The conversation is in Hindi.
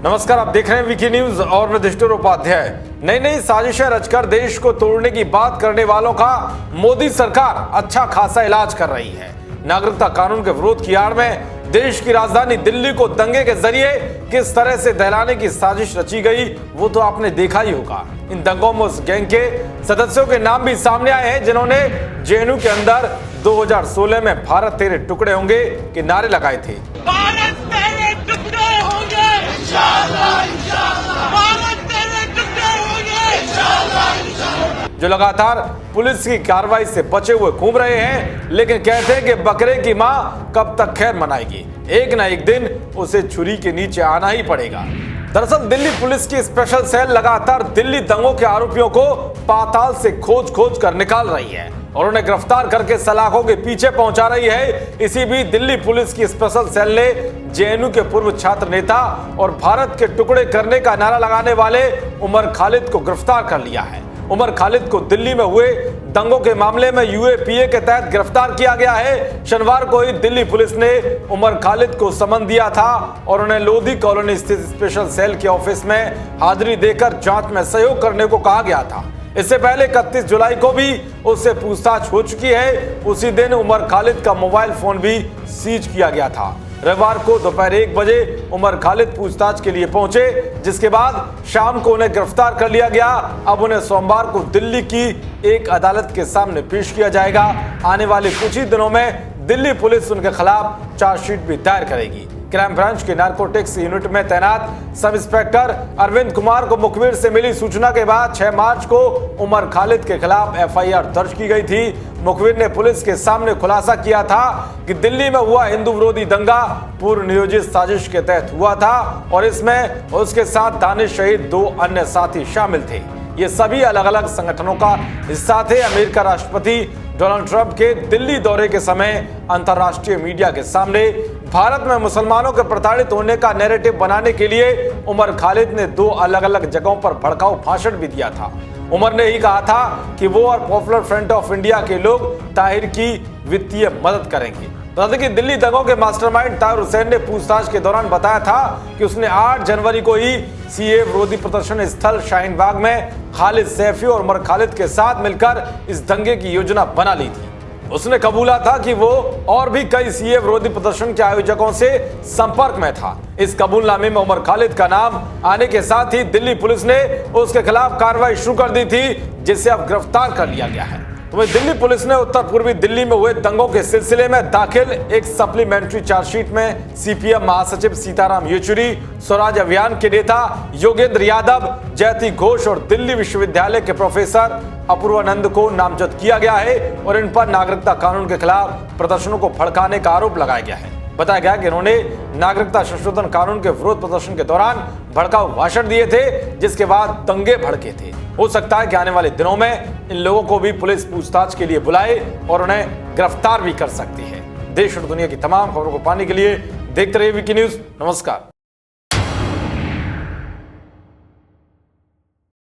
नमस्कार, आप देख रहे हैं वीकी न्यूज और मैं युधिष्ठिर उपाध्याय। नई नई साजिशें रचकर देश को तोड़ने की बात करने वालों का मोदी सरकार अच्छा खासा इलाज कर रही है। नागरिकता कानून के विरोध की आड़ में देश की राजधानी दिल्ली को दंगे के जरिए किस तरह से दहलाने की साजिश रची गई वो तो आपने देखा ही होगा। इन दंगों में उस गैंग के सदस्यों के नाम भी सामने आए हैं जिन्होंने जेएनयू के अंदर 2016 में भारत तेरे टुकड़े होंगे के नारे लगाए थे। भारत तेरे टुकड़े होंगे, इंशाअल्लाह इंशाअल्लाह। भारत तेरे टुकड़े होंगे, इंशाअल्लाह इंशाअल्लाह। जो लगातार पुलिस की कार्रवाई से बचे हुए घूम रहे हैं, लेकिन कहते हैं कि बकरे की मां कब तक खैर मनाएगी, एक ना एक दिन उसे छुरी के नीचे आना ही पड़ेगा। दरअसल दिल्ली पुलिस की स्पेशल सेल लगातार दिल्ली दंगों के आरोपियों को पाताल से खोज कर निकाल रही है और उन्हें गिरफ्तार करके सलाखों के पीछे पहुंचा रही है। इसी बीच दिल्ली पुलिस की स्पेशल सेल ने जेएनयू के पूर्व छात्र नेता और भारत के टुकड़े करने का नारा लगाने वाले उमर खालिद को गिरफ्तार कर लिया है। उमर खालिद को दिल्ली में हुए दंगों के मामले में यूएपीए के तहत गिरफ्तार किया गया है। शनिवार को ही दिल्ली पुलिस ने उमर खालिद को समन दिया था और उन्हें लोधी कॉलोनी स्थित स्पेशल सेल के ऑफिस में हाजिरी देकर जांच में सहयोग करने को कहा गया था। इससे पहले 31 जुलाई को भी उससे पूछताछ हो चुकी है। उसी दिन उमर खालिद का मोबाइल फोन भी सीज किया गया था। रविवार को दोपहर 1 बजे उमर खालिद पूछताछ के लिए पहुंचे, जिसके बाद शाम को उन्हें गिरफ्तार कर लिया गया। अब उन्हें सोमवार को दिल्ली की एक अदालत के सामने पेश किया जाएगा। आने वाले कुछ ही दिनों में दिल्ली पुलिस उनके खिलाफ चार्जशीट भी दायर करेगी। क्राइम ब्रांच के नार्कोटिक्स यूनिट में तैनात सब इंस्पेक्टर अरविंद कुमार को मुखबिर से मिली सूचना के बाद 6 मार्च को उमर खालिद के खिलाफ एफआईआर दर्ज की गई थी। मुखबिर ने पुलिस के सामने खुलासा किया था कि दिल्ली में हुआ हिंदू विरोधी दंगा पूर्व नियोजित साजिश के तहत हुआ था और इसमें उसके साथ दानिश शहीद 2 अन्य साथी शामिल थे। ये सभी अलग अलग संगठनों का हिस्सा थे। अमेरिका राष्ट्रपति डोनाल्ड ट्रंप के दिल्ली दौरे के समय अंतर्राष्ट्रीय मीडिया के सामने भारत में मुसलमानों के प्रताड़ित होने का नैरेटिव बनाने के लिए उमर खालिद ने 2 अलग अलग जगहों पर भड़काऊ भाषण भी दिया था। उमर ने ही कहा था कि वो और पॉपुलर फ्रंट ऑफ इंडिया के लोग ताहिर की वित्तीय मदद करेंगे। बता दें कि दिल्ली दंगों के मास्टरमाइंड ताहिर हुसैन ने पूछताछ के दौरान बताया था कि उसने 8 जनवरी को ही सीए विरोधी प्रदर्शन स्थल शाहीन बाग में खालिद सैफी और उमर खालिद के साथ मिलकर इस दंगे की योजना बना ली थी। उसने कबूला था कि वो और भी कई सीए विरोधी प्रदर्शन के आयोजकों से संपर्क में था। इस कबूलनामे में उमर खालिद का नाम आने के साथ ही दिल्ली पुलिस ने उसके खिलाफ कार्रवाई शुरू कर दी थी, जिसे अब गिरफ्तार कर लिया गया है। तो दिल्ली पुलिस ने उत्तर पूर्वी दिल्ली में हुए दंगों के सिलसिले में दाखिल एक सप्लीमेंट्री चार्जशीट में सीपीएम महासचिव सीताराम येचुरी, स्वराज अभियान के नेता योगेंद्र यादव, जयति घोष और दिल्ली विश्वविद्यालय के प्रोफेसर अपूर्वानंद को नामजद किया गया है और इन पर नागरिकता कानून के खिलाफ प्रदर्शनों को भड़काने का आरोप लगाया गया है। बताया गया कि इन्होंने नागरिकता संशोधन कानून के विरोध प्रदर्शन के दौरान भड़काऊ भाषण दिए थे, जिसके बाद दंगे भड़के थे। हो सकता है कि आने वाले दिनों में इन लोगों को भी पुलिस पूछताछ के लिए बुलाए और उन्हें गिरफ्तार भी कर सकती है। देश और दुनिया की तमाम खबरों को पाने के लिए देखते रहिए वीकी न्यूज। नमस्कार।